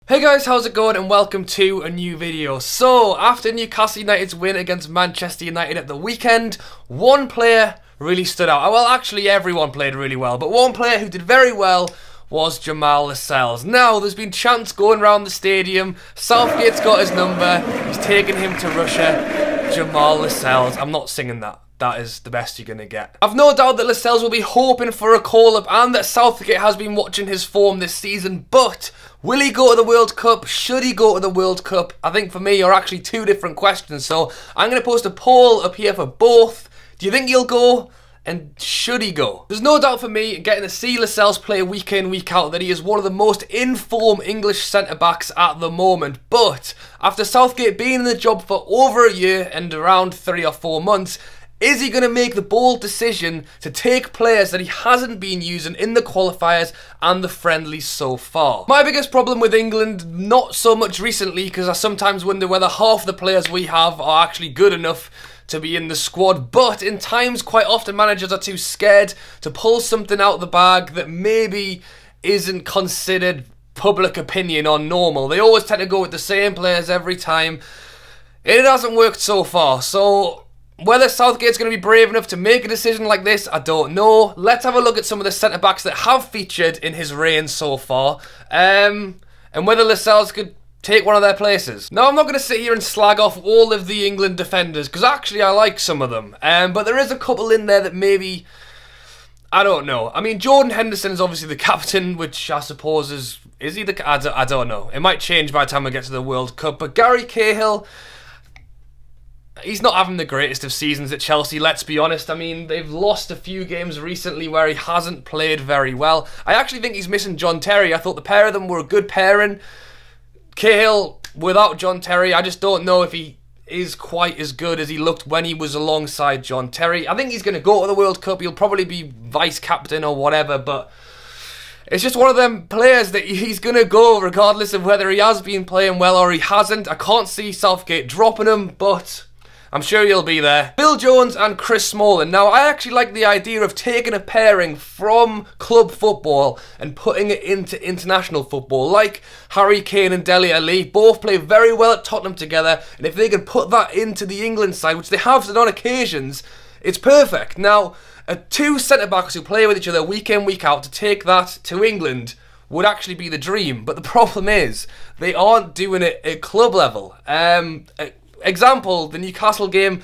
Hey guys, how's it going and welcome to a new video. So, after Newcastle United's win against Manchester United at the weekend, one player really stood out. Well, actually everyone played really well, but one player who did very well was Jamal Lascelles. Now, there's been chants going around the stadium. Southgate's got his number. He's taking him to Russia. Jamal Lascelles. I'm not singing that. That is the best you're going to get. I've no doubt that Lascelles will be hoping for a call-up and that Southgate has been watching his form this season, but will he go to the World Cup? Should he go to the World Cup? I think for me are actually two different questions, so I'm going to post a poll up here for both. Do you think he'll go? And should he go? There's no doubt for me, getting to see Lascelles play week in, week out, that he is one of the most in-form English centre-backs at the moment. But after Southgate being in the job for over a year and around 3 or 4 months, is he going to make the bold decision to take players that he hasn't been using in the qualifiers and the friendlies so far? My biggest problem with England, not so much recently, because I sometimes wonder whether half the players we have are actually good enough to be in the squad, but in times quite often managers are too scared to pull something out of the bag that maybe isn't considered public opinion or normal. They always tend to go with the same players every time. It hasn't worked so far, so whether Southgate's going to be brave enough to make a decision like this, I don't know. Let's have a look at some of the centre-backs that have featured in his reign so far, and whether Lascelles could take one of their places. Now, I'm not going to sit here and slag off all of the England defenders, because actually I like some of them, but there is a couple in there that maybe, I don't know. I mean, Jordan Henderson is obviously the captain, which I suppose is he the, I don't know. It might change by the time we get to the World Cup, but Gary Cahill, he's not having the greatest of seasons at Chelsea, let's be honest. I mean, they've lost a few games recently where he hasn't played very well. I actually think he's missing John Terry. I thought the pair of them were a good pairing. Cahill, without John Terry, I just don't know if he is quite as good as he looked when he was alongside John Terry. I think he's going to go to the World Cup. He'll probably be vice-captain or whatever, but it's just one of them players that he's going to go regardless of whether he has been playing well or he hasn't. I can't see Southgate dropping him, but I'm sure he'll be there. Phil Jones and Chris Smalling. Now, I actually like the idea of taking a pairing from club football and putting it into international football. Like Harry Kane and Dele Alli, both play very well at Tottenham together, and if they can put that into the England side, which they have done on occasions, it's perfect. Now, two centre-backs who play with each other week in, week out, to take that to England would actually be the dream. But the problem is, they aren't doing it at club level. Example, the Newcastle game,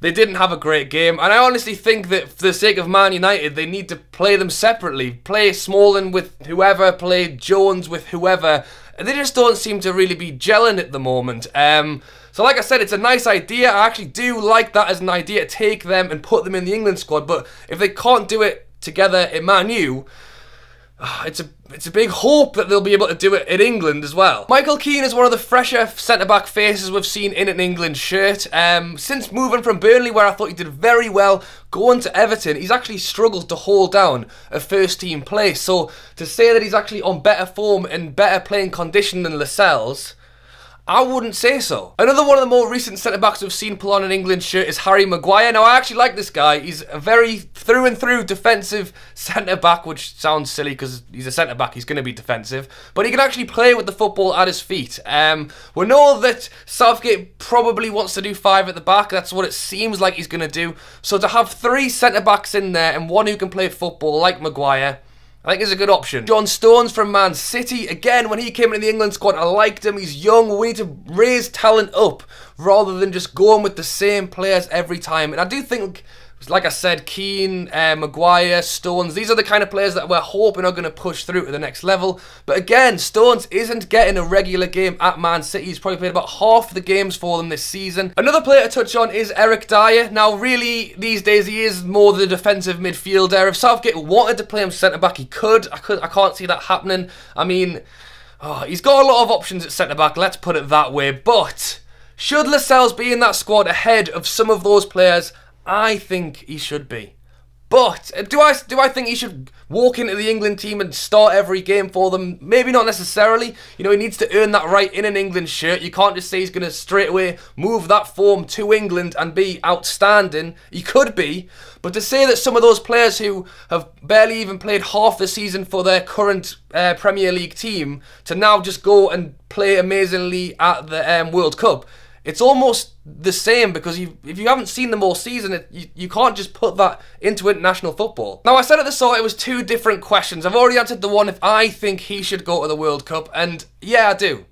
they didn't have a great game, and I honestly think that for the sake of Man United, they need to play them separately. Play Smalling with whoever, play Jones with whoever. They just don't seem to really be gelling at the moment. So like I said, it's a nice idea. I actually do like that as an idea, to take them and put them in the England squad, but if they can't do it together in Man U, it's a big hope that they'll be able to do it in England as well. Michael Keane is one of the fresher centre-back faces we've seen in an England shirt. Since moving from Burnley, where I thought he did very well, going to Everton, he's actually struggled to hold down a first-team place. So to say that he's actually on better form and better playing condition than Lascelles, I wouldn't say so. Another one of the more recent centre-backs we've seen pull on an England shirt is Harry Maguire. Now, I actually like this guy. He's a very through-and-through defensive centre-back, which sounds silly because he's a centre-back. He's going to be defensive. But he can actually play with the football at his feet. We know that Southgate probably wants to do 5 at the back. That's what it seems like he's going to do. So to have 3 centre-backs in there and one who can play football like Maguire, I think is a good option. John Stones from Man City. Again, when he came into the England squad, I liked him. He's young. We need to raise talent up rather than just going with the same players every time. And I do think, like I said, Keane, Maguire, Stones, these are the kind of players that we're hoping are going to push through to the next level. But again, Stones isn't getting a regular game at Man City. He's probably played about half the games for them this season. Another player to touch on is Eric Dyer. Now, really, these days, he is more the defensive midfielder. If Southgate wanted to play him centre-back, he could. I can't see that happening. I mean, he's got a lot of options at centre-back, let's put it that way. But should Lascelles be in that squad ahead of some of those players? I think he should be. But do I think he should walk into the England team and start every game for them? Maybe not necessarily. You know, he needs to earn that right in an England shirt. You can't just say he's going to straight away move that form to England and be outstanding. He could be. But to say that some of those players who have barely even played half the season for their current Premier League team to now just go and play amazingly at the World Cup, it's almost the same, because if you haven't seen them all season, you can't just put that into international football. Now, I said at the start it was two different questions. I've already answered the one if I think he should go to the World Cup, and yeah, I do.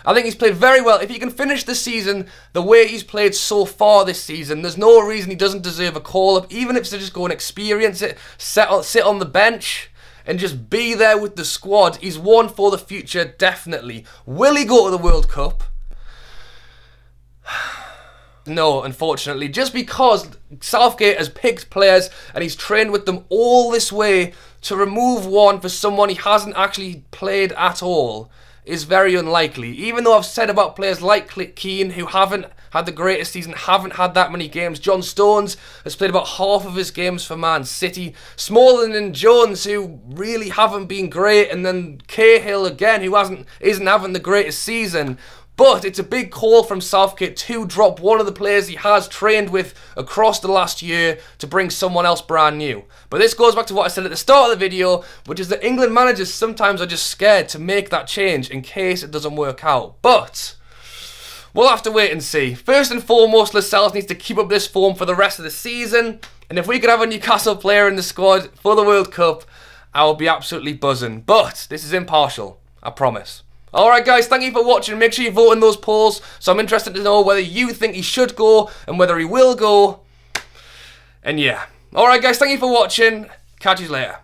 I think he's played very well. If he can finish the season the way he's played so far this season, there's no reason he doesn't deserve a call-up, even if it's to just go and experience it, sit on the bench, and just be there with the squad. He's one for the future, definitely. Will he go to the World Cup? No, unfortunately, just because Southgate has picked players and he's trained with them all this way, to remove one for someone he hasn't actually played at all is very unlikely. Even though I've said about players like Keane, who haven't had the greatest season, haven't had that many games. John Stones has played about half of his games for Man City. Smalling and Jones, who really haven't been great, and then Cahill again, who isn't having the greatest season. But it's a big call from Southgate to drop one of the players he has trained with across the last year to bring someone else brand new. But this goes back to what I said at the start of the video, which is that England managers sometimes are just scared to make that change in case it doesn't work out. But we'll have to wait and see. First and foremost, Lascelles needs to keep up this form for the rest of the season. And if we could have a Newcastle player in the squad for the World Cup, I will be absolutely buzzing. But this is impartial, I promise. Alright guys, thank you for watching. Make sure you vote in those polls. So I'm interested to know whether you think he should go and whether he will go. And yeah. Alright guys, thank you for watching. Catch you later.